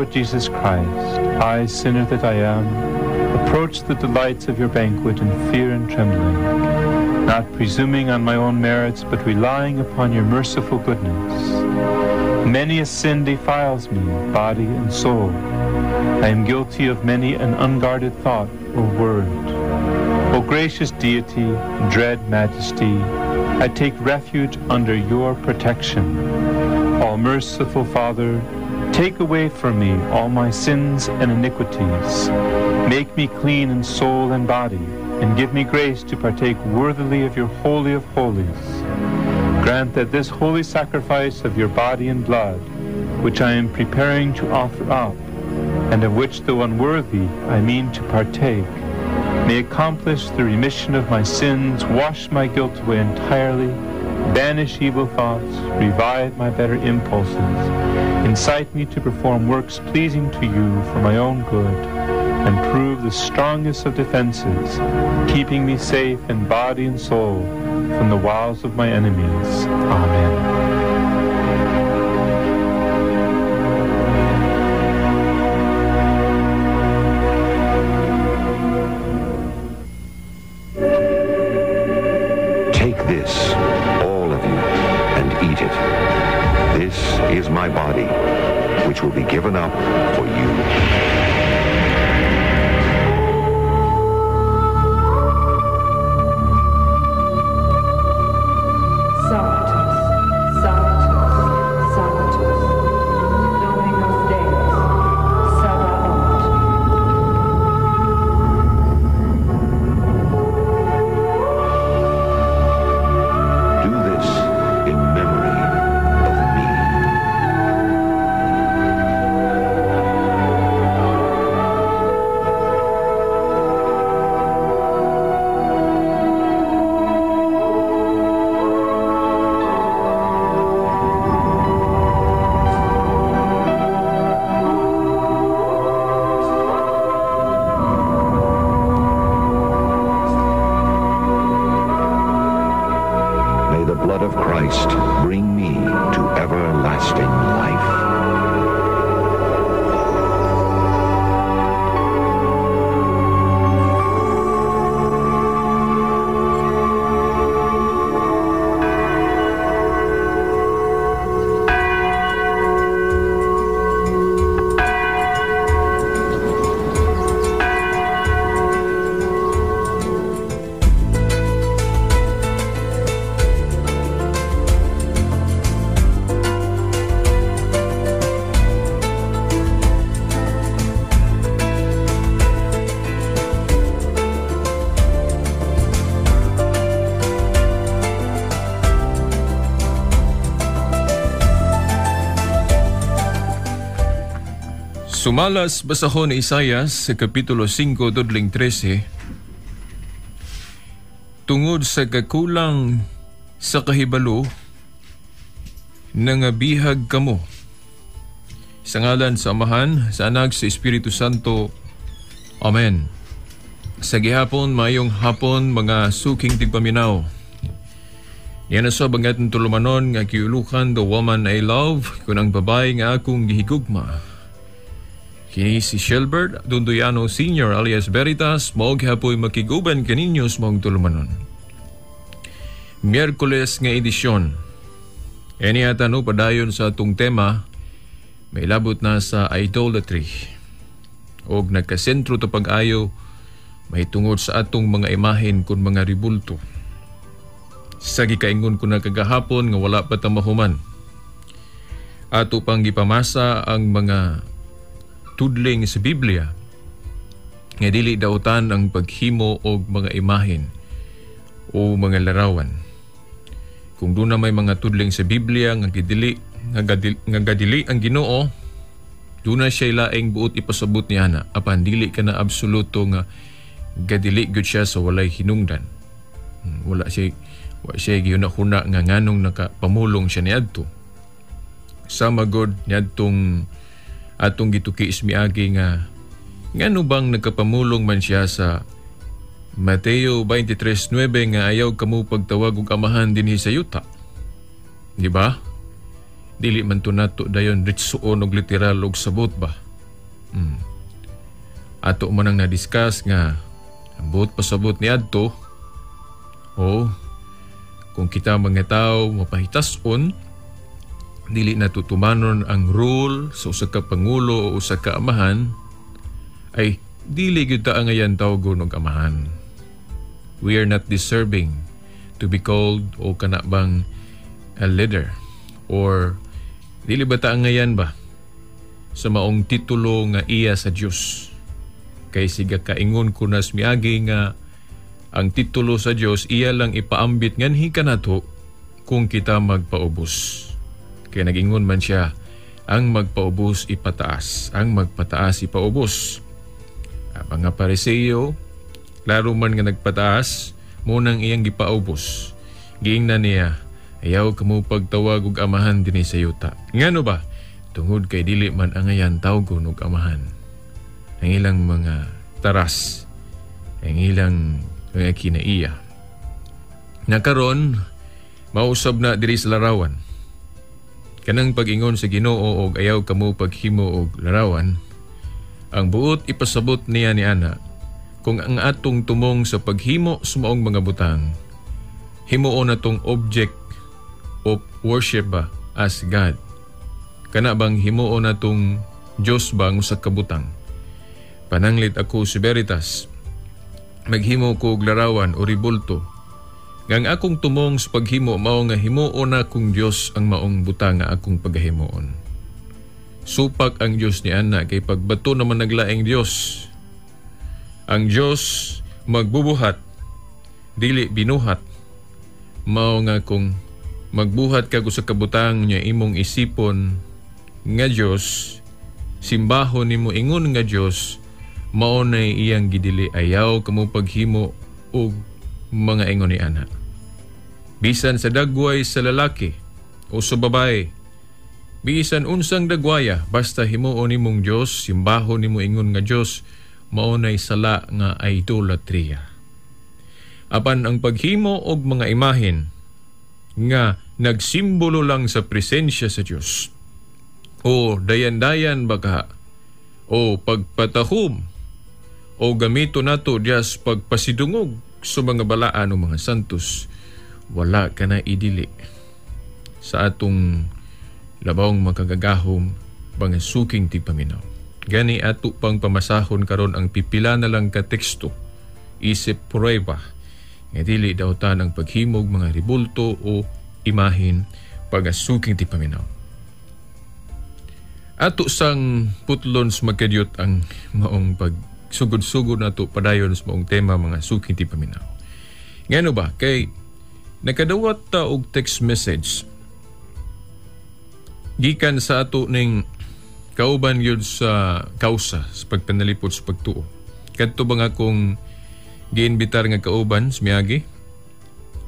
Lord Jesus Christ, I, sinner that I am, approach the delights of your banquet in fear and trembling, not presuming on my own merits, but relying upon your merciful goodness. Many a sin defiles me, body and soul. I am guilty of many an unguarded thought or word. O gracious deity, dread majesty, I take refuge under your protection. All merciful Father, take away from me all my sins and iniquities. Make me clean in soul and body, and give me grace to partake worthily of your Holy of Holies. Grant that this holy sacrifice of your body and blood, which I am preparing to offer up, and of which, though unworthy, I mean to partake, may accomplish the remission of my sins, wash my guilt away entirely, banish evil thoughts, revive my better impulses, incite me to perform works pleasing to you for my own good, and prove the strongest of defenses, keeping me safe in body and soul from the wiles of my enemies. Amen. Is my body, which will be given up for you. Sumalas basahon ni Isaias sa Kapitulo 5, Dudling 13, tungod sa kakulang sa kahibalo, nangabihag kamo. Sa ngalan sa Amahan, sa Anak, sa Espiritu Santo. Amen. Sa gihapon, mayong hapon, mga suking tigpaminaw. Yan na sa bangat ng tulumanon nga kiulukan the woman I love, kung ang babae nga akong gihigugma. Kini si Shelbert Dundoyano Sr. alias Veritas, maog hapoy makiguban kaninyos maong tulumanon. Miyerkules nga edisyon. Eni atano padayon sa atong tema, may labot na sa idolatry. Og nagkasentro to pag-ayo, may tungod sa atong mga imahen kung mga ribulto. Sa gikaingon ko na kagahapon nga wala pa tamahuman. Ato pang gipamasa ang mga tudling sa Biblia nga dili dautan ang paghimo og mga imahen o mga larawan. Kung doon na may mga tudling sa Biblia nga gadili ang Ginoo, doon na siya laing buot ipasabot niya na apan dili ka na absoluto nga gadili gud siya sa walay hinungdan. Wala siya gihuna-huna nga nganong nakapamulong siya niadto. Sama god niadtong atong gituki ismiagi nga ngano bang nagkapamulong man siya sa Mateo 23:9 nga ayaw kamo pagtawag og amahan dinhi sa yuta. Di ba? Dili man to nato dayon ritsuon og literal og sabot ba? Ato man ang na-discuss nga ambot pasabot ni adto kung kita mga tao mapahitason dili natutumanon ang rule sa usa ka pangulo o usa ka amahan ay dili gyud ta angayan tawgon og amahan. We are not deserving to be called o kana bang a leader or dili ba ta angayan ba sa maong titulo nga iya sa Dios. Kay siga kaingon ko nas miagi nga ang titulo sa Dios iya lang ipaambit nganhi kanato kung kita magpaubos. Kaya nagingon man siya, ang magpaubos ipataas, ang magpataas ipaubos. Mga Pariseo, laro man nga nagpataas, munang iyang gipaubos. Giingnan niya, ayaw kamo pagtawag og amahan dinhi sa yuta. Ngano ba? Tungod kay dili man angayan tawgon og amahan. Ang ilang mga taras, ang ilang mga kinaiya. Nakaron, mausab na diri sa larawan. Kanang pag-ingon sa Ginoo og ayaw kamo paghimo og larawan, ang buot ipasabot niya ni ana, kung ang atong tumong sa paghimo sa maong mga butang, himuon natong object of worship ba as God. Kana bang himuon natong Diyos bang sa kabutang. Pananglit ako si Veritas, maghimo ko og larawan o ribulto. Ngang akong tumong sa paghimo mao nga himuon na kong Diyos ang maong butang nga akong paghimuon. Supak ang Diyos ni ana kay pagbato naman naglaing Diyos. Ang Diyos magbubuhat, dili binuhat. Mao nga kung magbuhat ka sa kabutang niya imong isipon nga Diyos, simbahon nimo ingon nga Diyos, mao nay iyang gidili ayaw kamo paghimo og mga ingon ni ana. Bisan sa dagway sa lalaki o sa babae, bisan unsang dagwaya, basta himuon nimong Diyos, simbahon nimo ingon nga Diyos, mao nay sala nga idolatria. Apan ang paghimo og mga imahen nga nagsimbolo lang sa presensya sa Diyos, o dayan-dayan baka, o pagpatahom, o gamito nato Diyas pagpasidungog sa mga balaan o mga santos, wala ka na idili sa atong labawng makagagahom mga suking tipaminaw. Gani ato pang pamasahon karon ang pipila na lang ka teksto, isip prueba, nga dili daw ta ng paghimog mga ribulto o imahin pagasuking tipaminaw. Ato sang putlon sa magkadyot ang maong pagsugod-sugod nato padayon sa maong tema mga suking tipaminaw. Ngano ba? Kay nakadawat ta og text message gikan sa ato ning kauban yun sa kausa sa pagpanalipod sa pagtuo. Kadto ba nga kung giinbitar nga kauban sa miagi,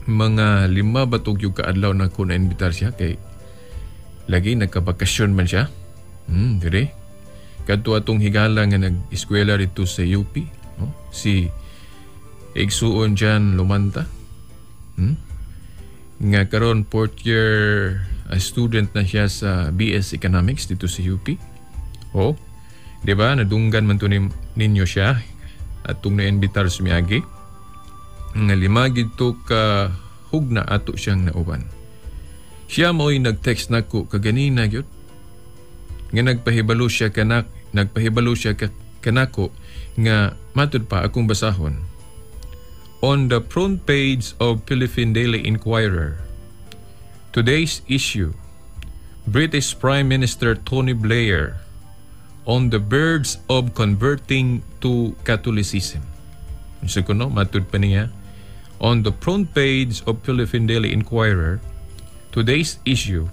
mga 5 batog yung kaadlaw na ko na-inbitar siya kay lagi nagkabakasyon man siya. Dire. Kadto atong higala nga nag-eskwela rito sa UP, no? Si Igsuon Jan Lumanta. Nga karon 4th year student na siya sa BS Economics dito sa UP. Di ba? Nadunggan man to ninyo siya at itong na-invitar sa miagi. Nga 5 gito ka hugna ato siyang nauban. Siya mo'y nag-text na ko kaganina yun. Nga nagpahibalo siya kanako nga matud pa akong basahon. On the front page of Philippine Daily Inquirer, today's issue, British Prime Minister Tony Blair on the verge of converting to Catholicism. Sa kuno, matud pa niya. On the front page of Philippine Daily Inquirer, today's issue,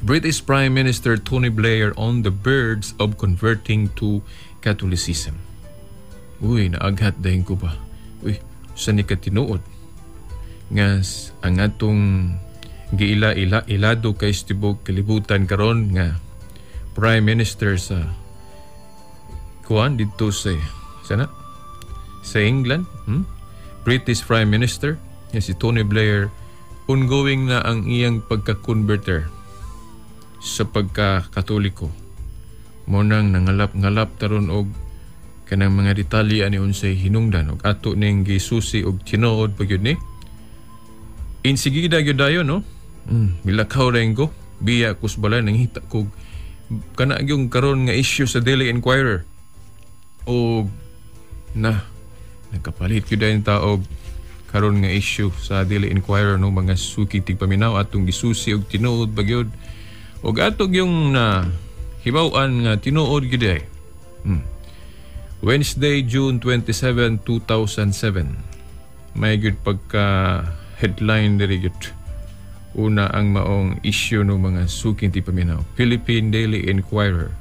British Prime Minister Tony Blair on the verge of converting to Catholicism. Uy, naaghat dahin ko ba? Uy, sa ni katinuod. Ngas, ang atong ilado kay stibog kalibutan karon nga Prime Minister sa kuan dito sa England, British Prime Minister nga si Tony Blair, ongoing na ang iyang pagka-converter sa pagka-Katoliko. mo nang nangalap-ngalap taron og kanang mga detalye ani unsay hinungdan og ato ning gisusi og tinuod pagyud ni. Insigida gyud dayon no. Milakaw rin ko biya kusbala nang hita ko kana yung karon nga issue sa Daily Inquirer o nagkapalit yun dahil tao karon nga issue sa Daily Inquirer no mga suki tigpaminaw atong gisusi og tinuod bagyod og atog yung hibaw-an nga tinuod gyud ay. Wednesday, June 27, 2007. May gyud pagka headline diri gyud. Una ang maong issue ng mga suking tipaminaw. Philippine Daily Inquirer.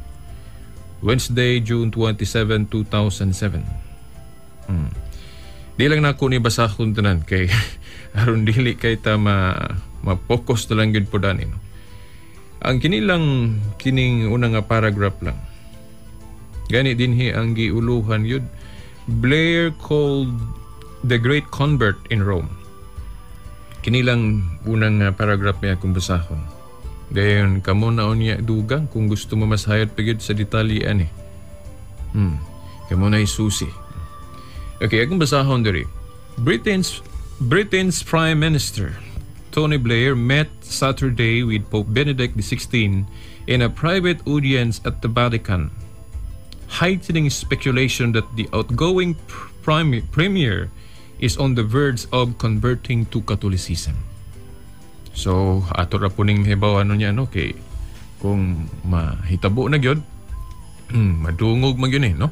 Wednesday, June 27, 2007. Di lang na ako ni basahon tanan kay aron dili kay ta ma-focus na lang yun po dani. No? Ang kining unang nga paragraph lang. Gani dinhi ang giuluhan yun. Blair called the great convert in Rome. Kinilang unang paragraph niya kung basahon. Dayon kamo naon niya dugang kung gusto mo masayad pagid sa detalye ani. Kamo na isusi. Okay, akong basahon diri. Britain's Prime Minister Tony Blair met Saturday with Pope Benedict XVI in a private audience at the Vatican, heightening speculation that the outgoing premier is on the verge of converting to Catholicism. So, ato ra po ning hibaw niya no kay kung mahitabo na gyud, madungog man gyud no.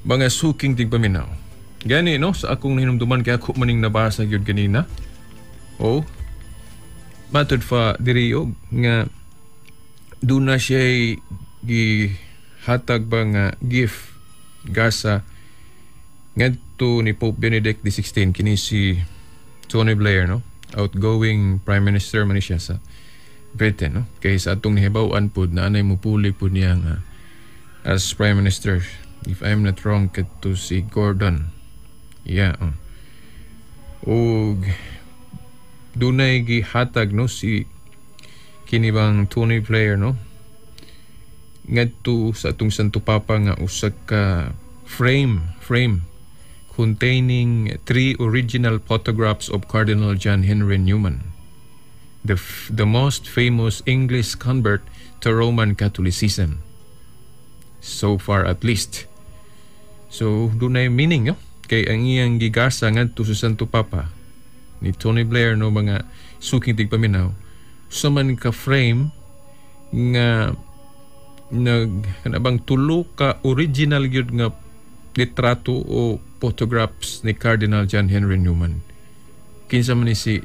Mga suking tigpaminaw. Gani no sa akong hinumduman kay ako maning nabasa gyud kanina. Matod fa diri nga duna siya gihatag ba nga gift gasa ngadto ni Pope Benedict XVI kini si Tony Blair no, outgoing Prime Minister man siya sa Britain no. Kay sa atong nihibaw-an pud na anay mupuli pud niya nga as Prime Minister, if I'm not wrong, kadto si Gordon. Og dunay gihatag no si kini bang Tony Blair no ngadto sa atong Santo Papa nga usa ka frame containing 3 original photographs of Cardinal John Henry Newman, the most famous English convert to Roman Catholicism so far at least. So dunay meaning no kay ang iyang gigasa ngadto sa Santo Papa ni Tony Blair no mga suking tigpaminaw sa man ka frame nga kanabang tulo ka original gyud nga litrato o photographs ni Cardinal John Henry Newman. Kinsa man ni si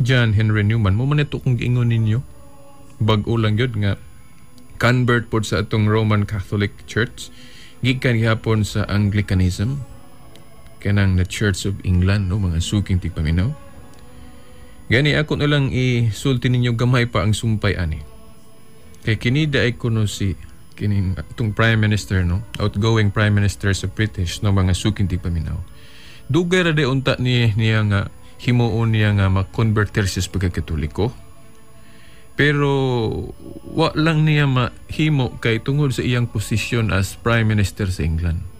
John Henry Newman mo man ito kung giingon ninyo bag-o lang gyud nga convert pod sa atong Roman Catholic Church gikan gihapon sa Anglicanism kanang the Church of England no mga suking tigpaminaw. Gani ako na lang isulti ninyo gamay pa ang sumpay ani. Kay kini daay kuno si kining atong Prime Minister no, outgoing Prime Minister sa British no mga suking tigpaminaw. Dugay ra de unta niya nga himuon niya nga ma-converter sa pagkakatoliko. Pero wa lang niya mahimo kay tungod sa iyang posisyon as Prime Minister sa England.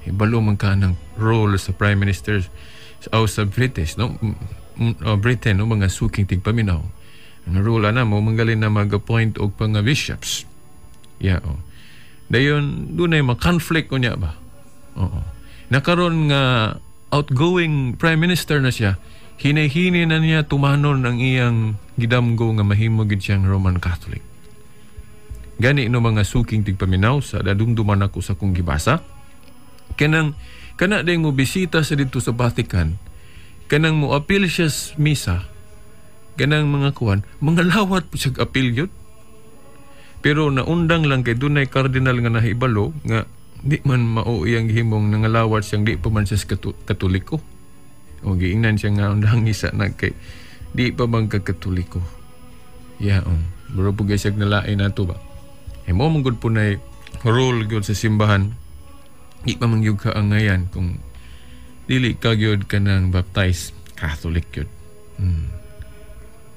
Ibalo man ka ng role sa Prime Minister sa British no, Britain no mga suking tigpaminaw. Ang role na mo manggalin na mag-appoint og mga bishops. Dayon dunay ma-conflict unya ba? Nakaron nga outgoing Prime Minister na siya, hinay-hini na niya tumanon ang iyang gidamgo nga mahimo gid siyang Roman Catholic. Gani no mga suking tigpaminaw sa dadumduman ako sa kong gibasa. Kana day mo bisita sa dito sa Vatican, kanang mo appeal siya sa misa, kanang mga kuwan, mga lawat po siya appeal yun. Pero naundang lang kay dunay cardinal nga nahibalo nga di man mao iyang gihimong nangalawat siyang di pa man siya katoliko. O giingnan siya nga undang isa na kay di pa bang katoliko. Bro po guys nalain nato ba. Mo mong po na role gyud sa simbahan. Di pa man gyud ka angayan kung dili ka gyud kanang baptized Catholic gyud.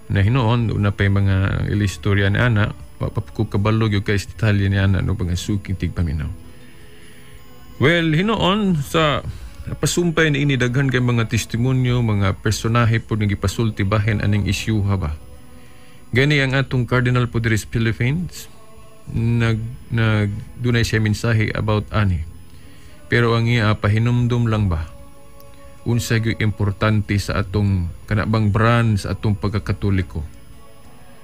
Na hinoon na pay mga ilistorya na ana ko kabalog yung kay detalye niya na mga suking tigpaminaw. Well, hinoon sa napasumpay na inidaghan kay mga testimonyo, mga personahe po nang ipasulti bahin aning isyuha ba. Gani ang atong Cardinal po diri sa Philippines, dunay siya mensahe about ani. Pero ang iya pahinumdum lang ba? Unsa gyud importante sa atong kanabang brand sa atong pagkakatoliko.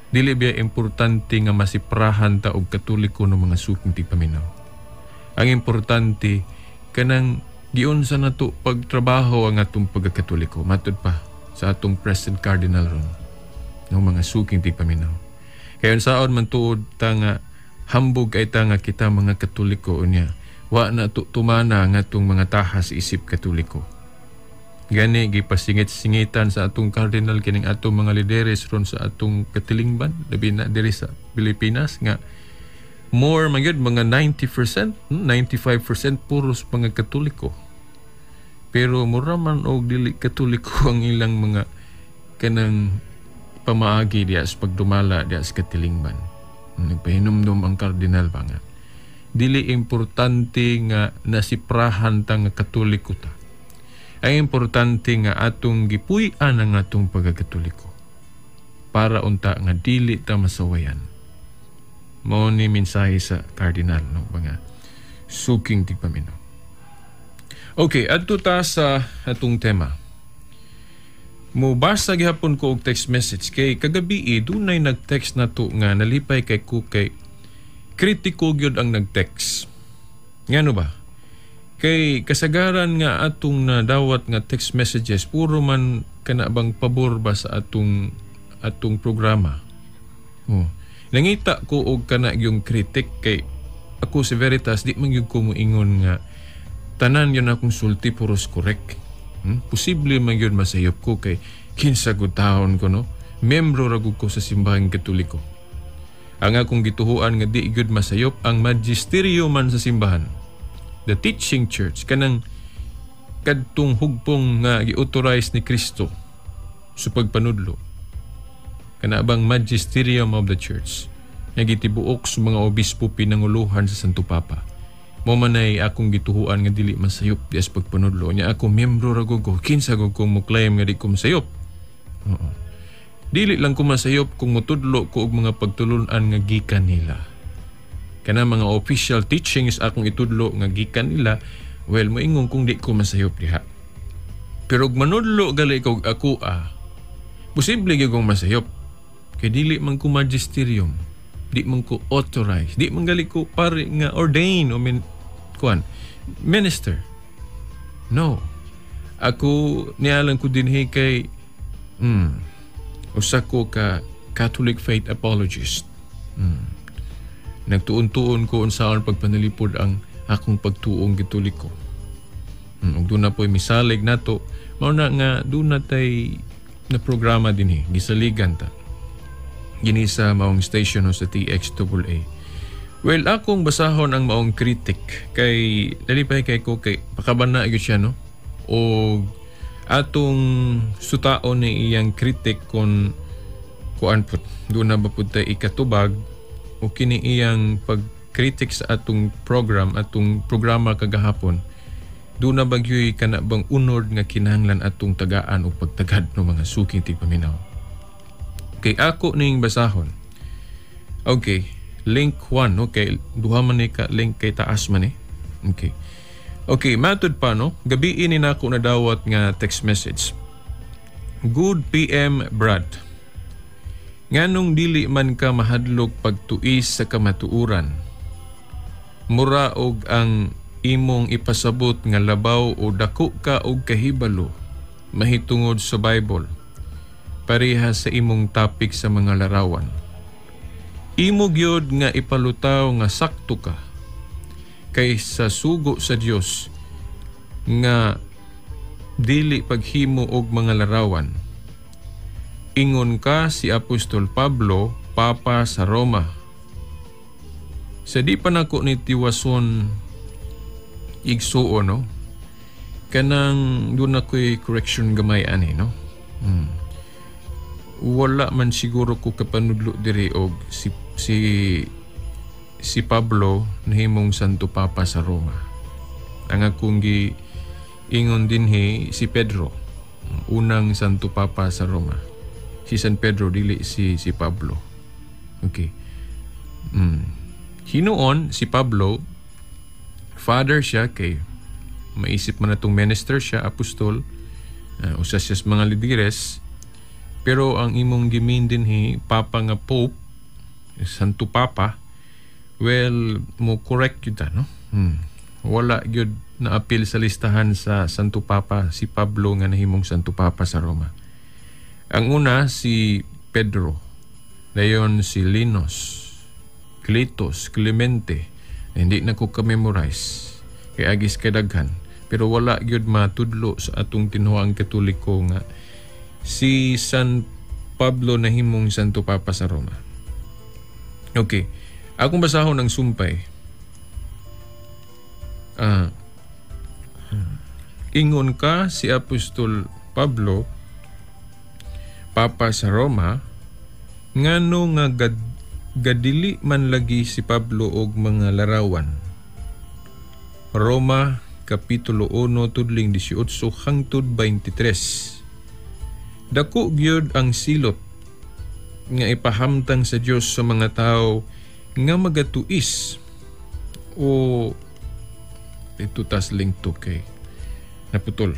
Dili biya importante nga masiprahan ta og katoliko ng mga suking tigpaminaw. Ang importante kanang giunsa nato pagtrabaho ang atong pagkakatoliko. Matud pa sa atong President Cardinal ron ng mga suking tigpaminaw. Kaya unsaon man tuod ta nga hambog ay ta nga kita mga katoliko unya. Wa na tumana nga atong mga tahas isip katoliko. Gani gipasingit-singitan sa atong cardinal kining atong mga lideres ron sa atong katilingban labi na diri sa Pilipinas nga more magyud mga 90%, 95% puros mga katoliko. Pero mura man og dili katoliko ang ilang mga kanang pamaagi diya sa pagdumala diya sa katilingban. Nagpahinumdum ang cardinal ba nga dili importante nga nasiprahan ta nga katoliko ta. Ang importante nga atong gipuy-an ang atong pagkakatoliko para unta nga dili ta masawayan. Mao ni mensahe sa cardinal no mga suking tigpaminaw. Okay, adto ta sa atong tema. Mubasa gihapon ko og text message kay kagabi dunay nag-text nato nga nalipay kay ko kay kritiko gyud ang nag-text. Ngano ba? Kay kasagaran nga atong nadawat nga text messages puro man kanabang pabor ba sa atong programa. Nangita ko og kana yung kritik kay ako si Veritas di man gyud ko moingon nga tanan yun akong sulti puros correct. Posible man yun masayop ko kay kinsa gud taon ko no. Membro ra gud ko sa simbahang Katoliko. Ang akong gituhuan nga di gyud masayop ang magisteryo man sa simbahan. The teaching church kanang kadtong hugpong nga gi-authorize ni Kristo sa pagpanudlo. Kana bang magisterium of the church nga gitibuok sa mga obispo pinanguluhan sa Santo Papa. Mo man ay akong gituhuan nga dili masayop di as pagpanudlo nya ako miyembro ra gud ko kinsa gud ko mo claim nga di ko masayop. Dili lang ko masayop kung motudlo ko og mga pagtulon-an nga gikan nila. Kana mga official teachings akong itudlo nga gikan nila, well moingon kung di ko masayop diha. Pero og manudlo gali ko ako posible gyud kong masayop. Kay dili man ko magisterium, di man ko authorize, di man gali ko pare nga ordain o minister. No. Ako nialang ko dinhi kay usa ko ka Catholic faith apologist. Nagtuon-tuon ko unsaon pagpanalipod ang akong pagtuong Katoliko. Ug doon na po'y misalig nato, mao na nga doon na tay na programa dinhi gisaligan ta. Gini sa maong station sa TXAA. Well, akong basahon ang maong kritik kay nalipay kay ko kay pakabana gyud siya no. O atong sutaon ni iyang kritik kon kuan pud doon na ba pud tay ikatubag o kini iyang pagkritik sa atong programa kagahapon doon na bagyoy kana bang unod nga kinahanglan atong tagaan o pagtagad ng mga suking tigpaminaw. Okay, ako ning basahon. Okay, link 1, okay, duha man ni ka link kay taas man eh. Okay, matud pa no, gabi ini na ako nadawat nga text message. Good PM Brad. Nganong dili man ka mahadlok pagtuis sa kamatuuran. Mura og ang imong ipasabot nga labaw o dako ka og kahibalo mahitungod sa Bible. Pareha sa imong topic sa mga larawan. Imo gyud nga ipalutaw nga sakto ka kay sa sugo sa Dios nga dili paghimo og mga larawan. Ingon ka si Apostol Pablo, Papa sa Roma. Sa di pa nako ni tiwason igsuo no. Kanang doon ako'y correction gamay ani no. Wala man siguro ko kapanudlo diri og si si Pablo nahimong Santo Papa sa Roma. Ang akong ingon dinhi si Pedro, unang Santo Papa sa Roma. Si San Pedro dili si Pablo. Okay. Hinoon si Pablo, father siya kay maisip man natong minister siya, apostol, usa siya sa mga lidires, pero ang imong gimin dinhi papa nga pope, Santo Papa, well, mo correct yun ta, no? Wala yun na appeal sa listahan sa Santo Papa si Pablo nga nahimong Santo Papa sa Roma. Ang una si Pedro, dayon si Linus, Cletus, Clemente, hindi na ko ka-memorize kay agis kadaghan, pero wala yun matudlo sa atong tinuang Katoliko nga si San Pablo nahimong Santo Papa sa Roma. Okay. Akong basahon ng sumpay. Ingon ka si Apostol Pablo, Papa sa Roma, ngano nga gadili man lagi si Pablo og mga larawan. Roma, Kapitulo 1, tudling 18 hangtod 23. Dako gyud ang silot nga ipahamtang sa Dios sa mga tao nga magatuis o ito tas link to kay naputol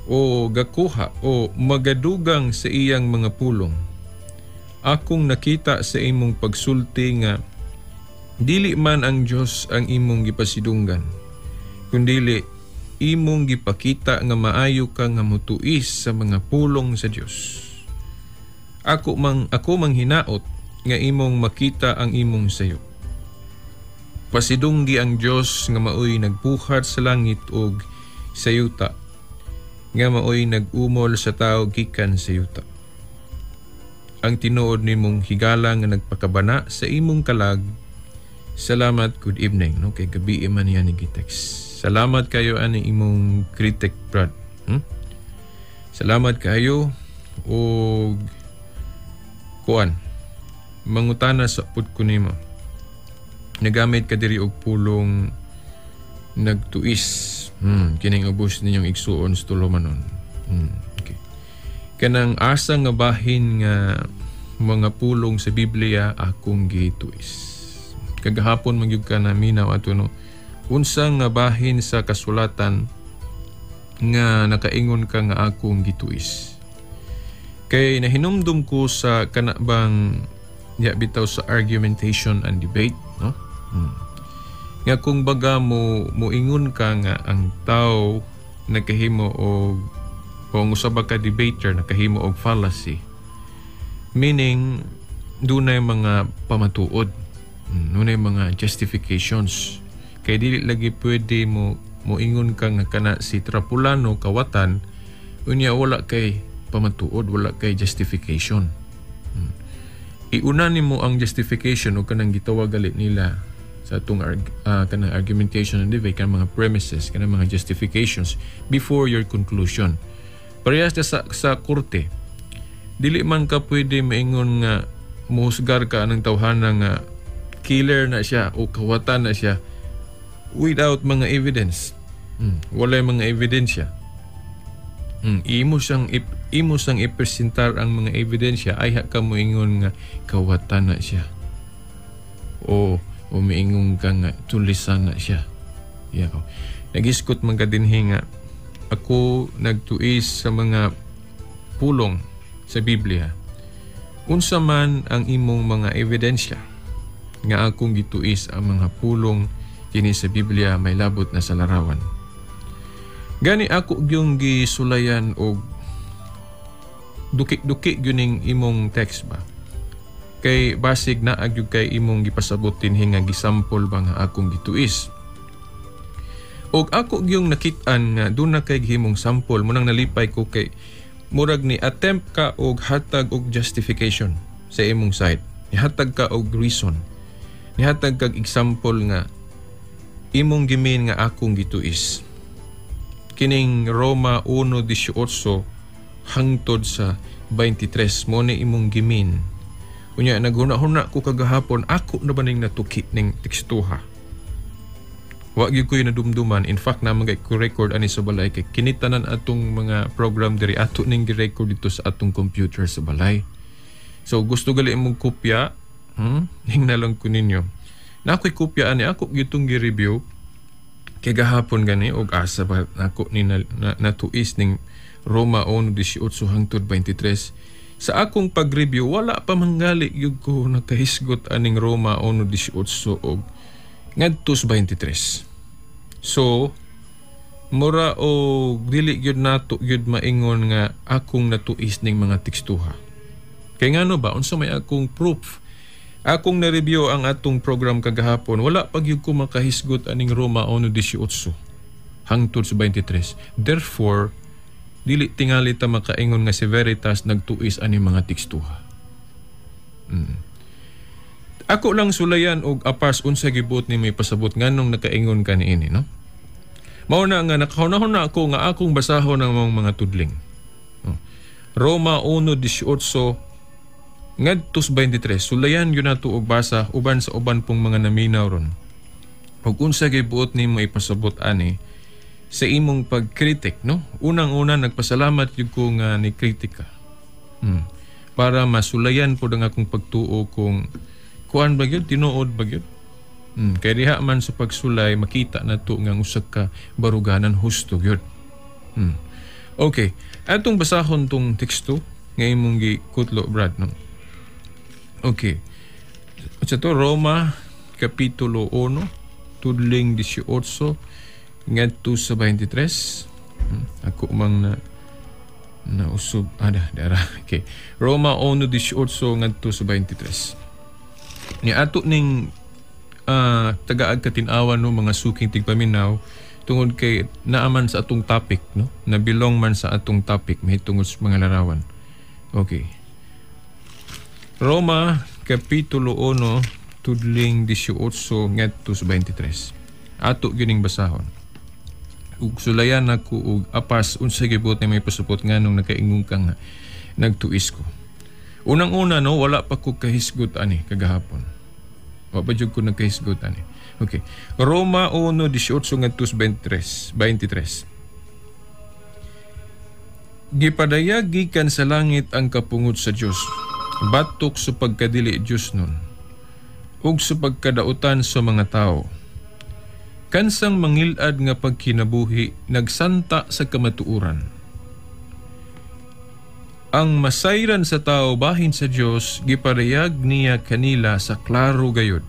o gakuha o magadugang sa iyang mga pulong. Akong nakita sa imong pagsulti nga dili man ang Dios ang imong gipasidunggan, kundili imong gipakita nga maayo ka nga mutuis sa mga pulong sa Dios. Ako mang hinaot nga imong makita ang imong sayo. Pasidunggi ang Dios nga maoy nagbuhat sa langit og sayuta, nga maoy nag-umol sa tao gikan sa yuta. Ang tinuod nimong higala nga nagpakabana sa imong kalag. Salamat, good evening. No? Kay gabi man yan ni Gitex. Salamat kayo ani imong critic, Brad. Salamat kayo og kuan, mangutana sa pud ko nimo. Nagamit ka diri og pulong nagtuis. Kining ubos ninyong igsuon sa tulumanon. Okay. Kanang asa nga bahin nga mga pulong sa Biblia akong gituis. Kagahapon magyud ka na minaw ato no. Unsa nga bahin sa kasulatan nga nakaingon ka nga akong gituis. Kay nahinumdum ko sa kanabang bitaw sa argumentation and debate, no? Nga kung baga mo ingon ka nga ang tao nakahimo og kung usab ka debater nakahimo og fallacy, meaning dunay mga pamatuod, dunay mga justifications. Kay dili lagi pwede mo ingon ka nga kana si Trapulano kawatan unya wala kay pamatuod, wala kay justification. Iuna nimo ang justification o kanang gitawag galit nila sa atong kanang argumentation and debate, kanang mga premises, kanang mga justifications before your conclusion. Parehas sa korte, dili man ka pwede maingon nga muhusgar ka ng tawhana nga killer na siya o kawatan na siya without mga evidence. Wala mga ebidensya. Imo sang ipresentar ang mga ebidensya ay ka mo ingon nga kawatan na siya o umiingon ka nga tulisan na siya. Nagiskot man ka dinhi nga ako nagtuis sa mga pulong sa Biblia. Unsa man ang imong mga ebidensya nga akong gituis ang mga pulong kini sa Biblia may labot na sa larawan. Gani ako yung gisulayan og dukik-dukik yuning imong text ba. Kay basig na agyud kay imong gipasabutin hinga gisample ba nga akong gituis. Og ako yung nakit-an nga doon na kay himong sample mo nang nalipay ko kay murag ni attempt ka og hatag og justification sa imong side. Nihatag ka og reason. Nihatag kag example nga imong gimin nga akong gituis. Kining Roma 1:18 hangtod sa 23 mo ni imong gimin Unya naghuna-huna ko kagahapon, ako na ba ning natuki ning tekstuha. Wa gyud ko'y nadumduman. In fact, naman kay ko record ani sa balay kay kinitanan atong mga program diri ato ning gi-record dito sa atong computer sa balay. So gusto gali mong kopya, ning na lang ko ninyo. Na ako'y kopya ani ako gyud tong gi-review kay gahapon gani og asa ba ako ni natuis ning Roma 1:18 hangtod 23. Sa akong pag-review, wala pa manggali yung ko nakahisgot aning Roma 1:18 og ngadtos 23. So, mura o dili gyud nato gyud maingon nga akong natuis ning mga tekstuha. Kay ngano ba unsa may akong proof? Akong na-review ang atong program kagahapon, wala pa gyud ko makahisgot aning Roma 1:18 hangtod sa 23. Therefore, dili tingali ta makaingon nga si Veritas nagtuis ani mga tekstuha. Ako lang sulayan og apas unsa gibot ni may pasabot nganong nakaingon ka niini, no? Mao na nga nakahuna ako nga akong basahon ang mga tudling. Roma 1:18 ngadtos 23. Sulayan yun nato og basa uban sa uban pong mga naminaw ron. Og unsa gibot ni may pasabot ani sa imong pagkritik, no? Unang-una nagpasalamat yun ko nga ni kritika. Para masulayan po ang akong pagtuo kung kuan ba yun, tinuod ba yun. Kaya diha man sa pagsulay, makita na to nga usag ka baruganan husto yun. Okay, atong basahon tong teksto nga imong gikutlo, Brad, no? Okay. Sa to, Roma, Kapitulo 1, tudling 18, ngadto sa 23. Ako mang nausog dara. Okay. Roma 1:18 ngadto sa 23. Ni ato ning tagaag katinawan no mga suking tigpaminaw tungod kay naaman sa atong topic, no? Nabilong man sa atong topic mahitungod sa mga larawan. Okay. Roma Kapitulo 1 tudling 18 ngadto sa 23. Ato gining basahon. Ug sulayan ako og apas unsa gibot ni may pasupot nganong nakaingon ka nga nagtuis ko. Unang-una, no, wala pa ko kahisgot ani kagahapon. Wa pa jud ko nagkahisgot ani. Okay. Roma 1:18 ngadto 23. Gipadayag gikan sa langit ang kapungod sa Dios, batok sa pagkadili Dios nun, ug sa pagkadautan sa mga tao. Kansang mangilad nga pagkinabuhi, nagsanta sa kamatuuran. Ang masayran sa tao bahin sa Dios, giparayag niya kanila sa klaro gayod.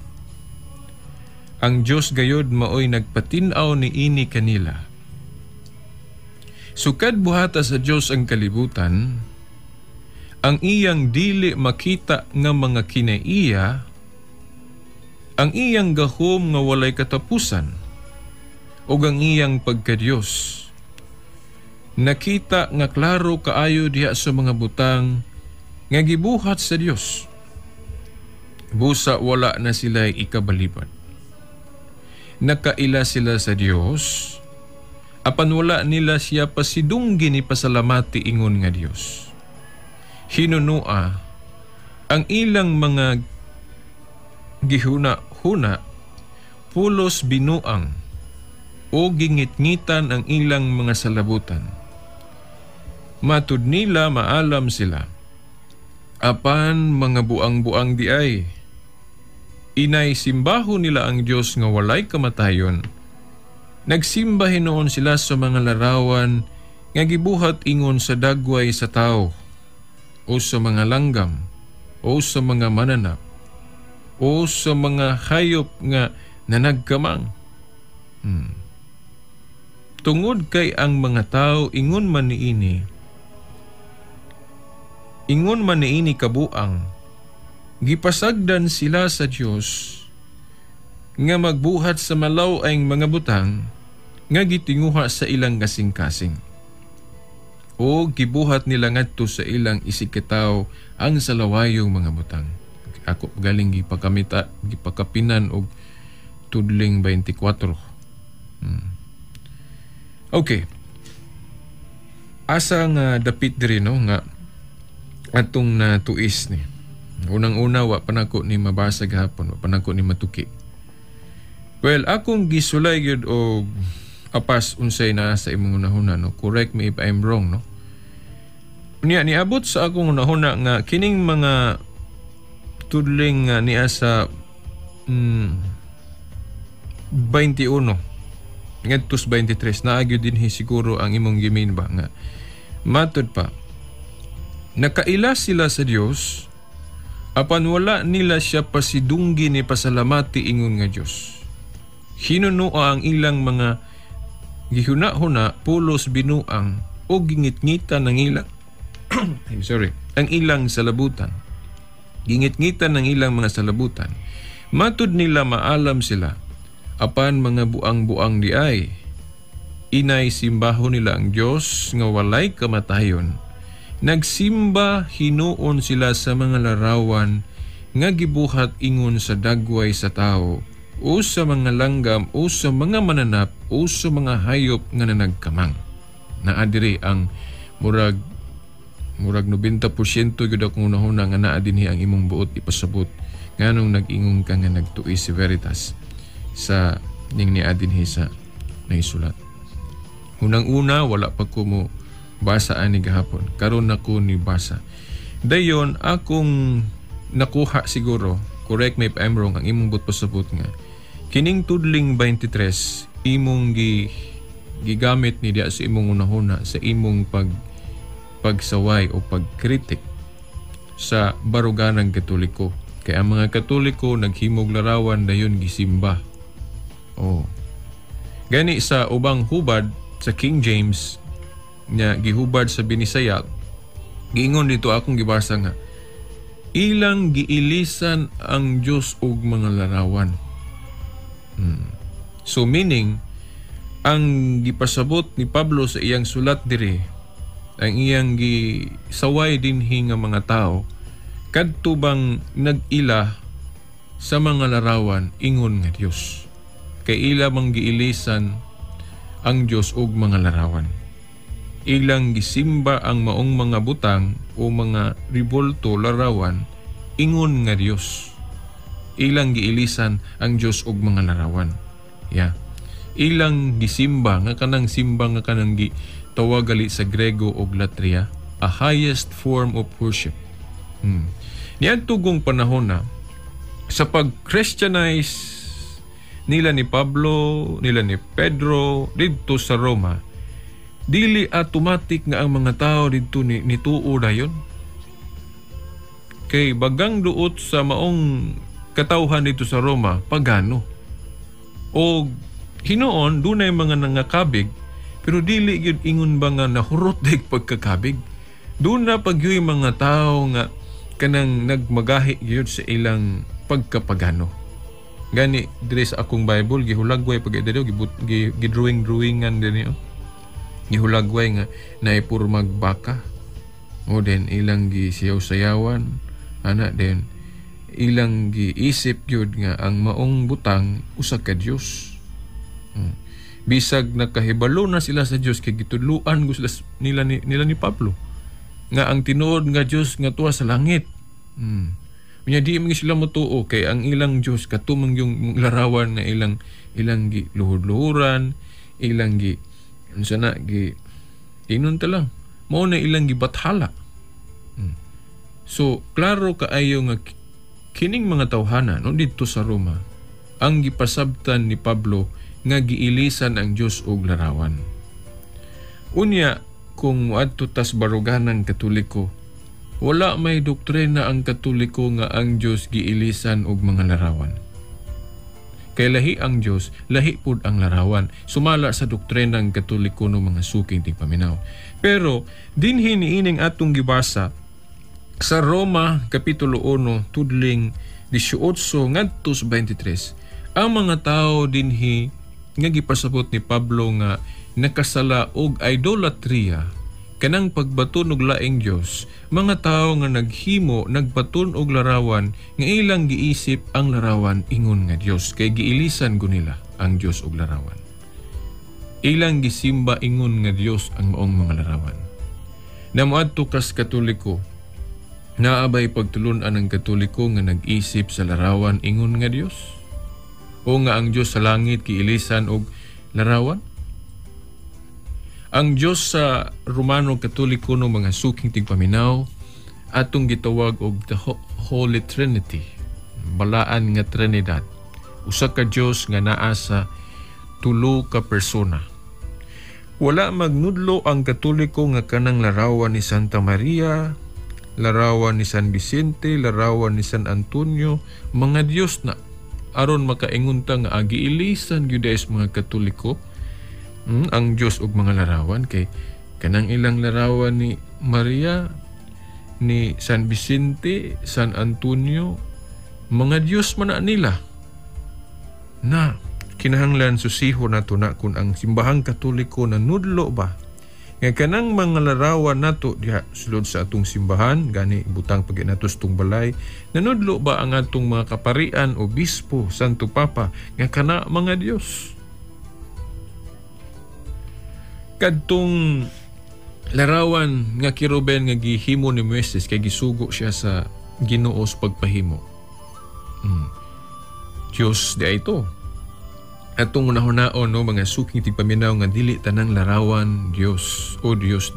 Ang Dios gayod maoy nagpatinaw ni ini kanila. Sukad buhata sa Dios ang kalibutan, ang iyang dili makita nga mga kinaiya, ang iyang gahom nga walay katapusan, o ang iyang pagka-Diyos. Nakita nga klaro kaayo diha sa mga butang nga gibuhat sa Dios. Busa wala na sila ikabalibad. Nakaila sila sa Dios, apan wala nila siya pasidunggi ni pasalamati ingon nga Dios. Hinunua ang ilang mga gihuna-huna, pulos binuang, o gingit-ngitan ang ilang mga salabutan. Matud nila maalam sila, apan mga buang-buang di ay. Inay simbaho nila ang Diyos nga walay kamatayon. Nagsimba hinoon sila sa mga larawan nga gibuhat ingon sa dagway sa tao, o sa mga langgam, o sa mga mananap, o sa mga hayop nga nanagkamang. Tungod kay ang mga tao ingon man niini kabuang, gipasagdan sila sa Dios nga magbuhat sa malaw ang mga butang nga gitinguha sa ilang kasing-kasing, o gibuhat nila ngadto sa ilang isikitaw ang salawayong mga butang. Ako galing gipakapinan og tudling 24. Okay. Asa nga dapit diri, no, nga atong natuis ni. Unang-una, wa pa nako ni mabasa gahapon, wa pa nako ni matuki. Well, akong gisulay gyud og apas unsay na sa imong unahuna, no? Correct me if I'm wrong, no? Niabot sa akong unahuna nga kining mga tudling niya sa 21 ngadtos 23 naagyo din siguro ang imong gimin ba nga matod pa nakaila sila sa Dios apan wala nila siya pasidunggi ni pasalamati ingon nga Dios. Hinuno ang ilang mga gihuna-huna pulos binuang o gingit-ngita ng ilang ang ilang salabutan. Gingit-ngitan ng ilang mga salabutan. Matud nila maalam sila, apan mga buang-buang di ay. Inay simbaho nila ang Diyos nga walay kamatayon. Nagsimba hinuon sila sa mga larawan nga gibuhat ingon sa dagway sa tao o sa mga langgam o sa mga mananap o sa mga hayop nga nanagkamang. Naadiri ang murag 90% gyud akong unahuna nga naa dinhi ang imong buot ipasabot nganong nag-ingon ka nga nagtuoy si Veritas sa ning ni adinhi sa naisulat. Unang-una wala pa ko mo basa ani gahapon. Karon nako ni basa. Dayon akong nakuha siguro, correct me if I'm wrong, ang imong buot pasabot nga kining tudling 23 imong gigamit ni diya sa imong unahuna sa imong pagsaway o pagkritik sa baruganang Katoliko. Kaya ang mga Katoliko naghimog larawan dayon gisimba. Gani sa ubang hubad sa King James nga gihubad sa Binisaya, giingon dito akong gibasa nga ilang giilisan ang Dios og mga larawan. So meaning ang gipasabot ni Pablo sa iyang sulat diri, ang iyang gisaway dinhi nga mga tao kadto bang nag-ila sa mga larawan ingon nga Dios. Kay ila mang giilisan ang Dios og mga larawan. Ilang gisimba ang maong mga butang o mga ribolto larawan ingon nga Dios. Ilang giilisan ang Dios og mga larawan. Ilang gisimba nga kanang simba nga kanang tawag gali sa Grego og latria, a highest form of worship. Niyan tugong panahon na sa pag-Christianize nila ni Pablo, nila ni Pedro dito sa Roma, dili automatic nga ang mga tao dito nituo dayon. Kay bagang duot sa maong katawhan dito sa Roma, pagano. O hinoon, dunay mga nangakabig, pero dili gyud ingon ba nga nahurot dig pagkakabig. Doon na pagyoy mga tao nga kanang nagmagahi gyud sa ilang pagkapagano. Gani dire sa akong Bible gihulagway pag dito gidrawingan dinhi. Gihulagway nga naipurmag baka. O den ilang gisiyaw-sayawan ana den ilang giisip gyud nga ang maong butang usa ka Dios. Bisag nakahibalo na sila sa Dios kay gitudluan go sila nila ni Pablo nga ang tinuod nga Dios nga tuwa sa langit. Unya di man sila motuo kay ang ilang Dios katumang yung larawan na ilang giluhod-luhuran, ilang inon ta lang mao na ilang gibathala. So klaro kaayo nga kining mga tawhana no dito sa Roma ang gipasabtan ni Pablo nga giilisan ang Dios og larawan. Unya kung adto tas baruganang Katoliko, wala may doktrina ang Katoliko nga ang Dios giilisan og mga larawan. Kay lahi ang Dios, lahi pud ang larawan. Sumala sa doktrinang Katoliko no mga suking tigpaminaw. Pero dinhi niining atong gibasa sa Roma kapitulo 1 tudling 18 ngadtos 23, ang mga tao dinhi nga gipasabot ni Pablo nga nakasala og idolatria kanang pagbaton og laing Dios, mga tao nga naghimo nagbaton og larawan nga ilang giisip ang larawan ingon nga Dios kay giilisan ko nila ang Dios og larawan. Ilang gisimba ingon nga Dios ang maong mga larawan. Namuadto kas Katoliko, Naabay pagtulunan ng Katoliko nga nag-isip sa larawan ingon nga Dios? O nga ang Dios sa langit kiilisan og larawan? Ang Dios sa Romano Katoliko no mga suking tigpaminaw atong gitawag og the Holy Trinity, balaan nga Trinidad. Usa ka Dios nga naa sa tulo ka persona. Wala magnudlo ang Katoliko nga kanang larawan ni Santa Maria, larawan ni San Vicente, larawan ni San Antonio, mga Dios na aron makaingunta nga agiilisan gyud mga Katoliko ang Dios og mga larawan kay kanang ilang larawan ni Maria, ni San Vicente, San Antonio, mga Dios man na nila na kinahanglan susiho nato na kung ang simbahang Katoliko na nudlo ba nga kanang mga larawan nato diha sulod sa atong simbahan gani butang pag natos tung balay, nanudlo ba ang atong mga kaparian, obispo, Santo Papa nga kana mga Dios? Kadtong larawan nga kiruben nga gihimo ni Moises kay gisugo siya sa Ginoo sa pagpahimo. Dios di ito. Atong unahon-naon no mga suking tigpaminaw nga dili tanang larawan Dios o Dios.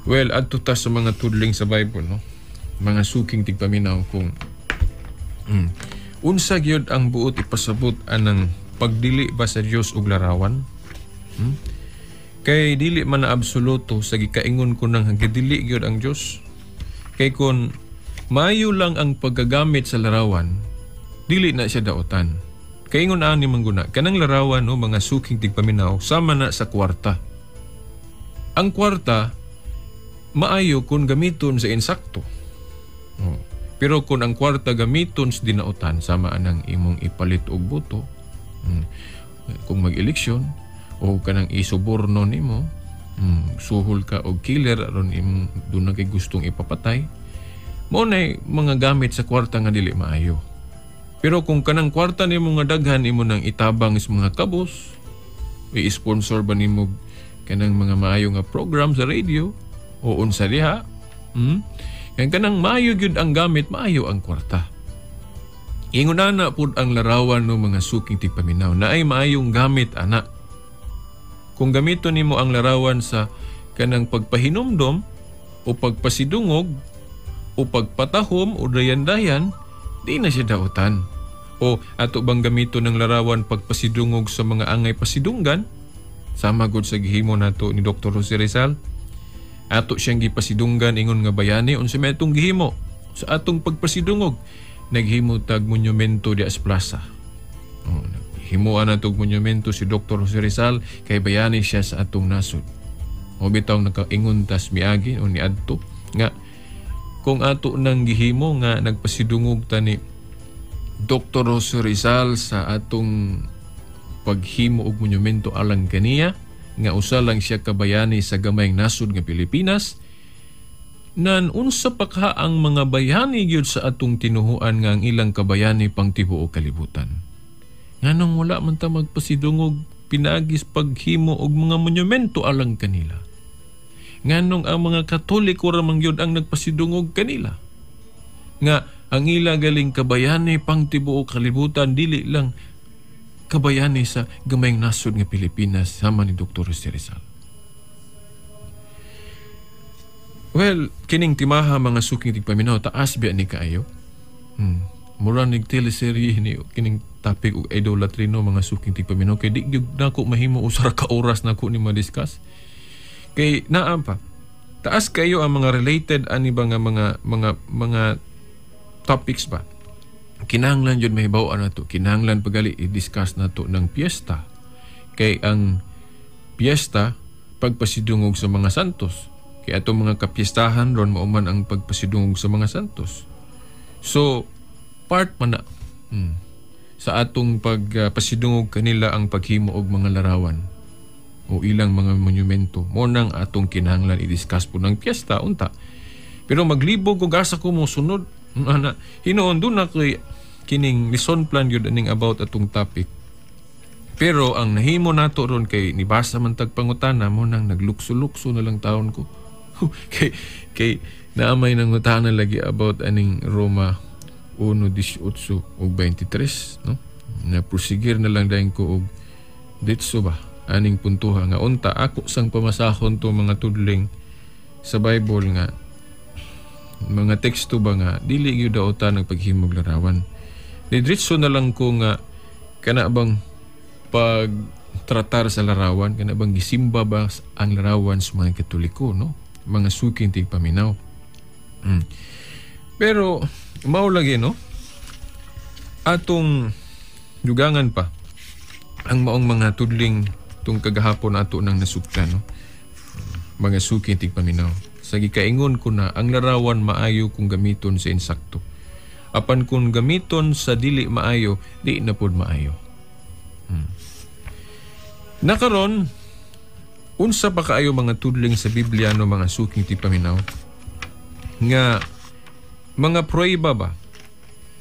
Well, adto ta sa mga tudling sa Bible no. Mga suking tigpaminaw kung unsa gyud ang buot ipasabot anang pagdili ba sa Dios og larawan? Kay dili man na absoluto sa gikaingon ko nang hagdili gyud ang Dios. Kay kun maayo lang ang paggagamit sa larawan, dili na siya daotan. Kaingon ani mangguna kanang larawan no mga suking tigpaminaw sama na sa kwarta. Ang kwarta maayo kung gamiton sa insakto. Pero kung ang kwarta gamiton sa dinautan sama anang imong ipalit og boto, kung mag-eleksyon o kanang isuborno nimo, suhol ka og killer aron imong doon na kay gustong ipapatay, mo na mga gamit sa kwarta nga dili maayo. Pero kung kanang kwarta nimo nga daghan imo nang itabang sa mga kabos, i-sponsor ba nimo kanang mga maayo nga program sa radio o unsa diha, kay kanang maayo gyud ang gamit, maayo ang kwarta. Ingunana pud ang larawan no mga suking tigpaminaw na ay maayong gamit ana. Kung gamiton nimo ang larawan sa kanang pagpahinumdom o pagpasidungog o pagpatahom o dayan-dayan, di na siya daotan. O ato bang gamiton ng larawan pagpasidungog sa mga angay pasidunggan? Sama gud sa gihimo nato ni Dr. Jose Rizal. Ato siyang gipasidunggan ingon nga bayani unsa may atong gihimo sa atong pagpasidungog. Naghimo tag monumento di as plaza. Himuan natong monumento si Dr. Jose Rizal kay bayani siya sa atong nasod. O bitaw nakaingon tas miagi o ni adto nga kung ato nang gihimo nga nagpasidungog ta ni Dr. Jose Rizal sa atong paghimo og monumento alang kaniya nga usa lang siya kabayani sa gamayng nasod nga Pilipinas, nan unsa pa ka ang mga bayani gyud sa atong tinuhuan nga ang ilang kabayani pang tibuok kalibutan. Nganong wala man ta magpasidungog pinagis paghimo og mga monumento alang kanila. Nganong ang mga Katoliko ramang gyud ang nagpasidungog kanila. Nga ang ila galing kabayani pang tibuok kalibutan dili lang kabayani sa gamayng nasod nga Pilipinas sama ni Dr. Jose Rizal. Well, kining timaha mga suking tigpaminaw taas biya ni kaayo. Mura nig teleserye ni kining topic og idolatry no mga suking tigpaminaw kay di gyud nako mahimo usara ka oras nako ni ma-discuss. Kay naa pa taas kayo ang mga related ani ba nga mga topics ba. Kinahanglan jud mahibaw-an nato, kinahanglan pagali i-discuss nato ng piyesta. Kay ang piyesta pagpasidungog sa mga santos. Kay atong mga kapiestahan ron mauman ang pagpasidungog sa mga santos. So part man na sa atong pagpasidungog kanila ang paghimo og mga larawan o ilang mga monumento. Mo nang atong kinahanglan i-discuss po ng piyesta unta. Pero maglibog og asa ko mo sunod hinoon doon na ko'y kining lesson plan yun aning about atong topic. Pero ang nahimo nato ron kay nibasa man tag pangutana mo nang naglukso-lukso na lang taon ko. kay Naamay nang ngutanan lagi about aning Roma 1:18 ug 23, no? Na prosigir na lang dayon ko og ditso ba aning puntuha nga unta ako sang pamasahon to mga tudling sa Bible nga mga teksto ba nga dili gyud daotan ng paghimog larawan. Diretso na lang ko nga kana bang pagtratar sa larawan, kana bang gisimba ba ang larawan sa mga Katoliko, no? Mga suking tigpaminaw. Pero mao lagi, no? Atong dugangan pa ang maong mga tudling tung kagahapon ato nang nasuktan, no? Mga suking tigpaminaw. Sa gikaingon ko na ang larawan maayo kung gamiton sa insakto. Apan kung gamiton sa dili maayo, di na pod maayo. Nakaron, unsa pa kaayo mga tudling sa Biblia no mga suking tigpaminaw nga mga prueba ba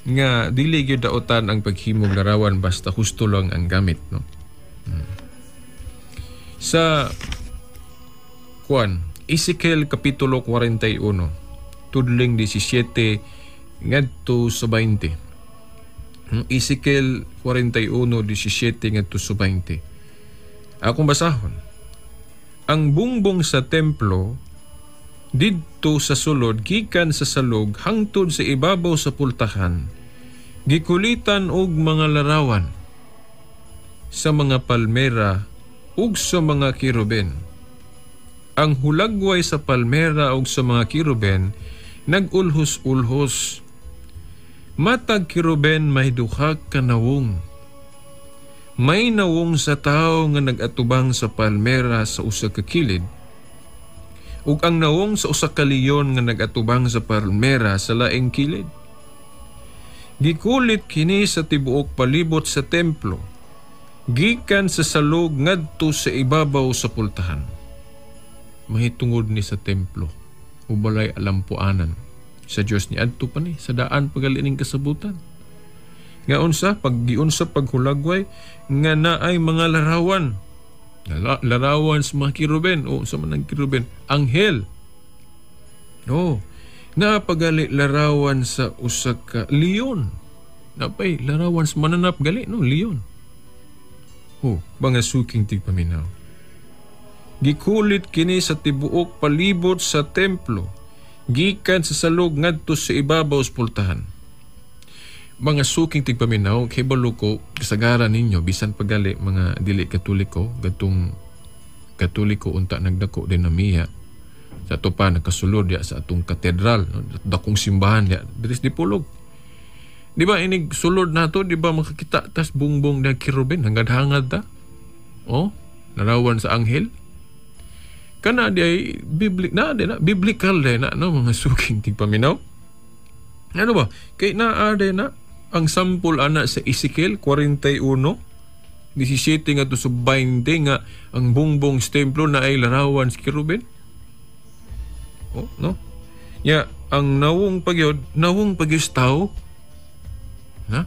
nga dili gyud daotan ang paghimog larawan basta husto lang ang gamit, no? Sa Ezekiel kapitulo 41 tudling 17 ngadto sa 20. Ezekiel 41:17 ngadto sa 20. Akong basahon. Ang bungbong sa templo didto sa sulod gikan sa salog hangtod sa ibabaw sa pultahan gikulitan og mga larawan sa mga palmera ug sa mga kiruben. Ang hulagway sa palmera ug sa mga kiruben nagulhos-ulhos. Matag kiruben may duha ka nawong. May nawong sa tao nga nagatubang sa palmera sa usa ka kilid ug ang nawong sa usa ka leon nga nagatubang sa palmera sa laing kilid. Gikulit kini sa tibuok palibot sa templo gikan sa salog ngadto sa ibabaw sa pultahan. Mahitungod ni sa templo ubalay alampuanan sa Dios ni adto pa ni sa daan pagalining kasabutan. Nga unsa paggiunsa paghulagway nga naay mga larawan. Larawan sa mga kiruben o sa manang kiruben, anghel. Napagali larawan sa usa ka leon. Napay larawan sa mananap gali, no, leon. Mga suking tigpaminaw. Gikulit kini sa tibuok palibot sa templo gikan sa salog ngadto sa ibabaw sa pultahan. Mga suking tigpaminaw, kibalo ko kasagaran ninyo bisan pagali mga dili Katoliko, gatong Katoliko unta nagdako dinamiya sa ato pa nakasulod ya sa atong katedral, no? Dakong simbahan ya diris dipulog. Di ba inig sulod nato, di ba makakita tas bungbong na kiruben hangad-hangad ta? Larawan sa anghel. Kana di biblical din na no, mga suking tigpaminaw. Ano ba? Kay naa din na ang sampol ana sa Ezekiel 41 17 nga to sa 20 nga ang bungbong sa templo na ay larawan sa kiruben. No? Ya, ang nawong pagyod tao. Na?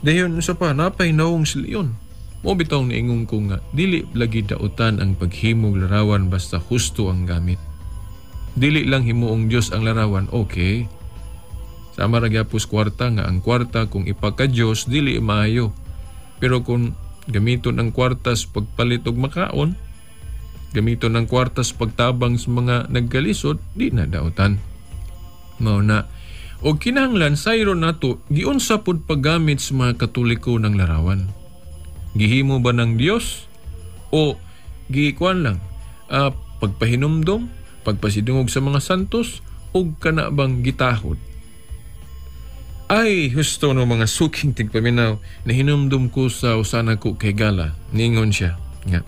Dayon sa pa napay nawong sa leon. Mo bitaw niingon ko nga dili lagi daotan ang paghimog larawan basta husto ang gamit. Dili lang himuong Dios ang larawan, okay. Sama ra gyapos kwarta nga ang kwarta kung ipaka Dios dili maayo. Pero kung gamiton ang kwarta sa pagpalit og makaon, gamiton ang kwarta sa pagtabang sa mga nagkalisod, di na daotan. Mao na og kinahanglan sayro nato giunsa pud paggamit sa mga Katoliko ng larawan. Gihimo ba ng Dios o gikuan lang pagpahinumdom, pagpasidungog sa mga santos o kana bang gitahod? Ay, husto no mga suking tigpaminaw na hinumdum ko sa usana ko kay Gala. Ningon siya nga,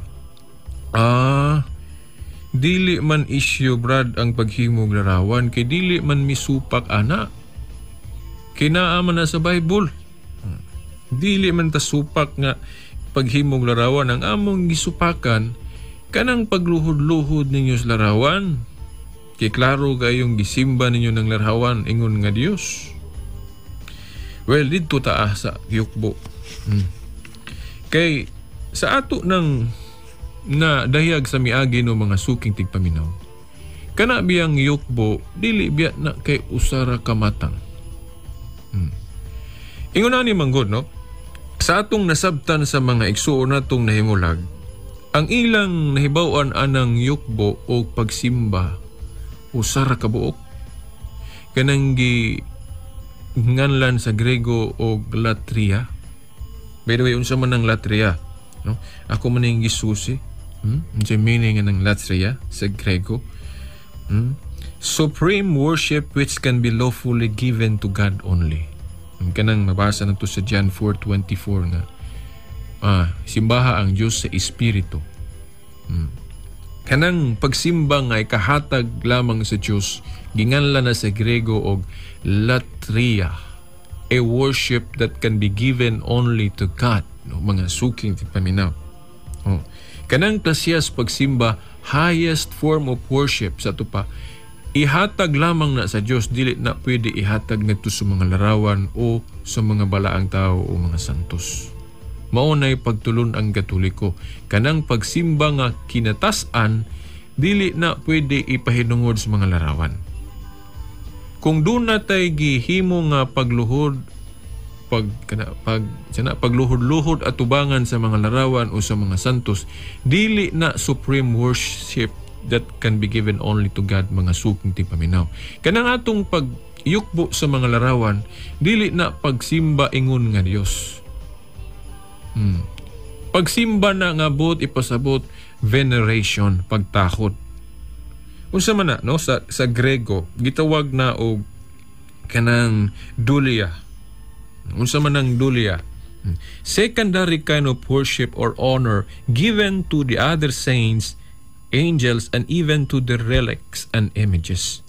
dili man issue brad ang paghimog larawan kay dili man misupak ana. Kinaaman na sa Bible. Dili man ta supak nga paghimog larawan ang among gisupakan kanang pagluhod-luhod ninyo sa larawan. Kay klaro kayong gisimba ninyo ng larawan ingon nga Dios. Well, dito taa sa yukbo. Kay sa ato ng na dayag sa miagi no mga suking tigpaminaw. Kana biyang yukbo, dili biya na kay usara kamatang. Ingon na ni manggod, no? Sa atong nasabtan sa mga igsuon natong nahimulag, ang ilang nahibawan anang yukbo o pagsimba usara kabuok. Kanang nganlan sa Grego o latria. By the way, unsa man ang latria? No? Ako man yung gisusi. Unsa meaning ng latria sa Grego? Supreme worship which can be lawfully given to God only. Kanang mabasa na to sa John 4:24 nga simbaha ang Diyos sa Espiritu. Kanang pagsimba nga ikahatag lamang sa Diyos, ginganlan na sa Grego og latria, a worship that can be given only to God. No, mga suking tigpaminaw. Kanang klasyas pagsimba, highest form of worship sa ito pa, ihatag lamang na sa Diyos, dili na pwede ihatag ngadto sa mga larawan o sa mga balaang tao o mga santos. Maunay pagtulon ang Katoliko, kanang pagsimba nga kinatasan, dili na pwede ipahinungod sa mga larawan. Kung doon natay gihimo nga pagluhod-luhod at tubangan sa mga larawan o sa mga santos, dili na supreme worship that can be given only to God, mga suking tipaminaw. Kanang atong pagyukbo sa mga larawan, dili na pagsimba ingon nga Dios. Pagsimba na nga bot ipasabot veneration, pagtakot. Unsa man na, no, sa Grego gitawag na og kanang dulia. Unsa man ang dulia? Secondary kind of worship or honor given to the other saints, angels, and even to the relics and images.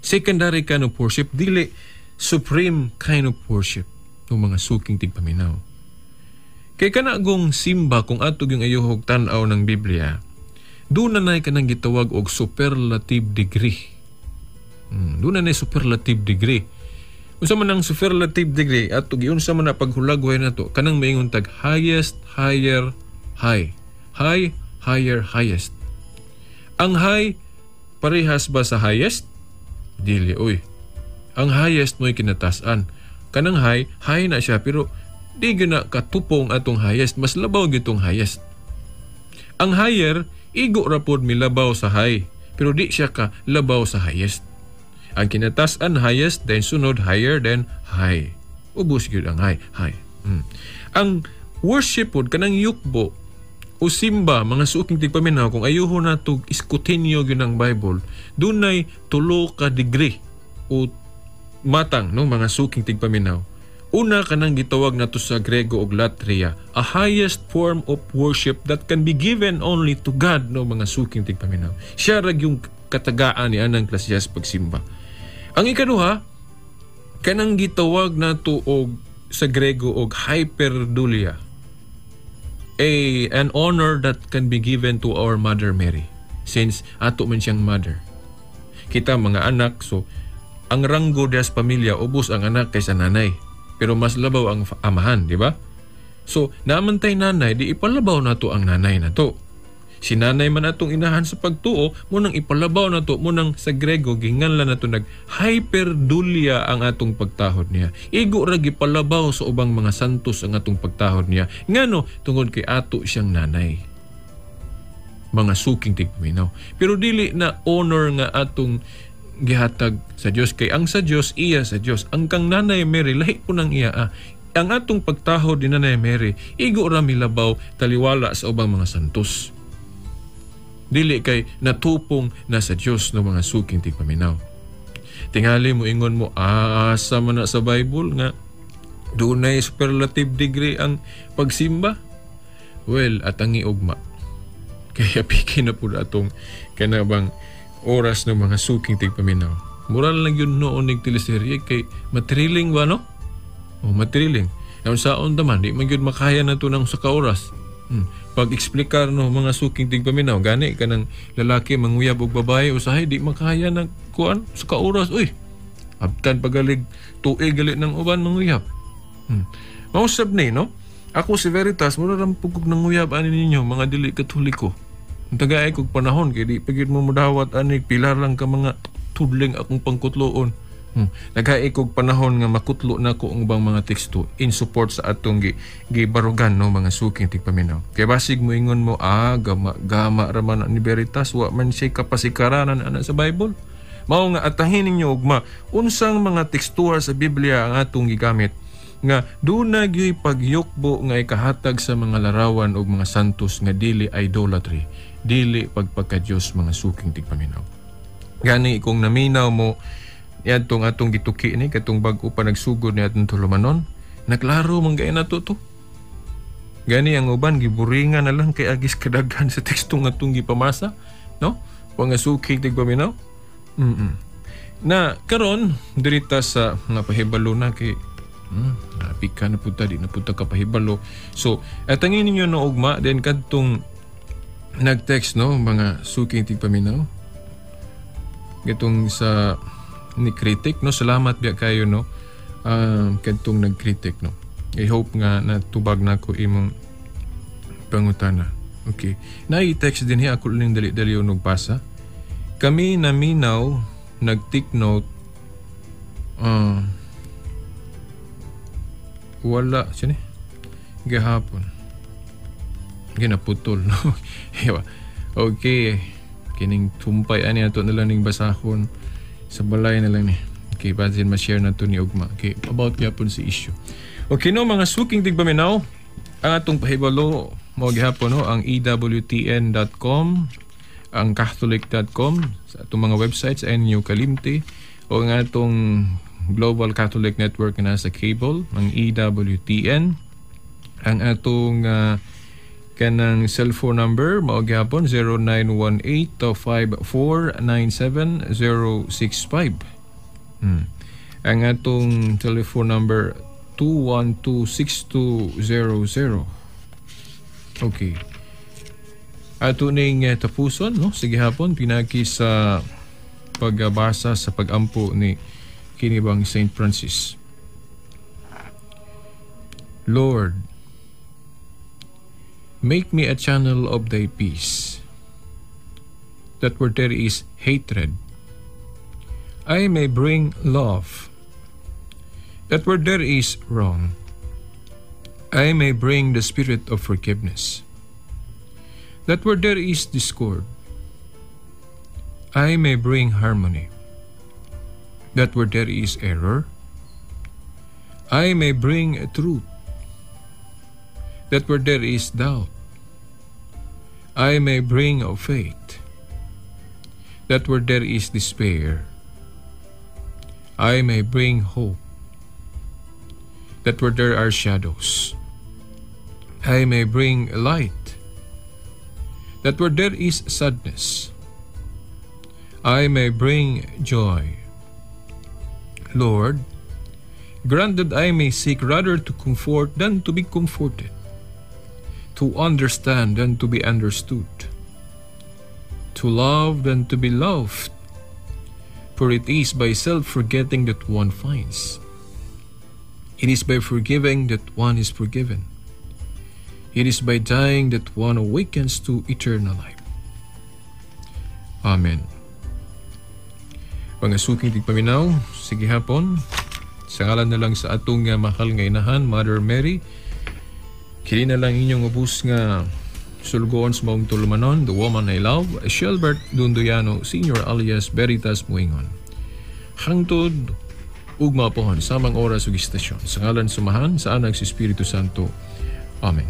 Secondary kind of worship, dili supreme kind of worship ng mga suking tigpaminaw. Kay kanagong simba kung ato yung ayuhog tanaw ng Biblia, doon na ka nang gitawag og superlative degree. Doon na superlative degree. Unsa man ang superlative degree ato giunsa man na paghulagway nato, kanang maingon tag highest, higher, high. High, higher, highest. Ang high, parehas ba sa highest? Dili, oy. Ang highest mo'y kinatasan. Kanang high na siya, pero di gina katupong atong highest, mas labaw gitong highest. Ang higher, igo rapod milabaw sa high, pero di siya ka labaw sa highest. Ang kinatasan highest, then sunod higher, then high. Ubos gyud ang high. Ang worship pod kanang yukbo, o simba, mga suking tigpaminaw, kung ayuho na ito iskutinyo yun ang Bible, dunay 3 ka degree o matang, no, mga suking tigpaminaw. Una kanang gitawag na to sa Grego og latria, a highest form of worship that can be given only to God, no, mga suking tigpaminaw. Siya rag yung katagaan ni anang klasyas pagsimba. Ang ikaduha, kanang gitawag na to og sa Grego og hyperdulia, an honor that can be given to our Mother Mary, since ato man siyang mother. Kita mga anak, so ang ranggo des pamilya, ubos ang anak kaysa nanay, pero mas labaw ang amahan, di ba? So namantay nanay, di ipalabaw nato ang nanay nato. Si nanay man atong inahan sa pagtuo, munang ipalabaw nato, munang sa Grego ginganlan nato nag hyperdulia ang atong pagtahod niya. Igo ra gipalabaw sa ubang mga santos ang atong pagtahod niya. Ngano tungod kay ato siyang nanay. Mga suking tigpaminaw. Pero dili na honor nga atong gihatag sa Dios, kay ang sa Dios iya sa Dios. Ang kang nanay Mary lahi po nang iya. Ang atong pagtahod ni nanay Mary, igo ra milabaw taliwala sa ubang mga santos. Dili kay natupong na sa Diyos ng mga suking tigpaminaw. Tingali mo, ingon mo, asa man na sa Bible nga dunay superlative degree ang pagsimba? Well, at ang iugma. Kaya piki na po atong kanabang oras ng mga suking tigpaminaw. Moral lang yun noon nagtiliserye kay matriling ba, no? O matriling. Naon saon naman, di man yun makaya na ito ng sa kaoras. Pag-explikar no mga suking tigpaminaw, gani ka ng lalaki manguyab og babae, usahay di makaya ng kuan sa kaoras. Uy, abtan pagalig tuig gali ng uban manguyab. Mausab ni, no? Ako si Veritas, mura ram pugog ng uyab ani ninyo mga dili Katoliko. Tagaay kog panahon kay di pagid mo mudawat ani pilar lang ka mga tudling akong pangkutloon. Tagay kog panahon nga makutlo na ko ang ubang mga teksto in support sa atong gibarugan no mga suking tigpaminaw. Kay basig mo ingon mo gama raman ni Veritas wa man siya kapasikaranan ana sa Bible. Mao nga atahin ninyo ugma unsang mga tekstuar sa Biblia ang atong gigamit nga duna gyud pagyukbo nga ikahatag sa mga larawan ug mga santos nga dili idolatry, dili pagpagka-Dios mga suking tigpaminaw. Gani kung naminaw mo yadtong atong gituki ni katong bag-o pa nagsugod ni atong tulumanon, naklaro man gay nato to. Gani ang uban giburingan na lang kay agis kadaghan sa teksto nga atong gipamasa, no? Pangasuking tigpaminaw. Na karon dirita sa mga pahibalo na kay napika na punta di na punta ka pahibalo. So atangin ninyo no ugma then kadtong nag-text no mga suking tigpaminaw. Gitong sa ni critic no, salamat biya kayo no kadtong nag-critic no. I hope nga natubag na ko imong pangutana. Okay, na-text din hiya ako lang dali-dali og pasa. Kami naminaw nag-take note wala sini gahapon ginaputol no. Okay, kining tumpay ani ato na lang ning basahon sa balay na lang ni. Okay, pansin ma-share na to ni ugma. Okay, about gyapon si issue. Okay no mga suking tigpaminaw, ang atong pahibalo mo gihapon no ang ewtn.com, ang catholic.com sa atong mga websites NU Kalimti o ang atong Global Catholic Network na sa cable, ang EWTN. Ang atong kanang cellphone number mao gyapon 0918-5497-065. Ang atong telephone number 212-6200. Okay. Ato ning tapuson no sige hapon pinagi sa pagbasa sa pagampo ni kinibang Saint Francis. Lord, make me a channel of thy peace, that where there is hatred, I may bring love, that where there is wrong, I may bring the spirit of forgiveness, that where there is discord, I may bring harmony, that where there is error, I may bring truth, that where there is doubt, I may bring faith, that where there is despair, I may bring hope, that where there are shadows, I may bring light, that where there is sadness, I may bring joy. Lord, grant that I may seek rather to comfort than to be comforted, to understand than to be understood, to love than to be loved, for it is by self-forgetting that one finds. It is by forgiving that one is forgiven. It is by dying that one awakens to eternal life. Amen. Pangasuking tigpaminaw, sige hapon, sa ngalan na lang sa atong mahal nga inahan, Mother Mary, kini na lang inyong ubus nga sulgoon sa maong tulumanon, the woman I love, Shelbert Dundoyano, Senior alias Veritas Muingon. Hangtod, ugma pohon, samang oras ug istasyon. Sa ngalan sumahan, sa anak si Espiritu Santo. Amen.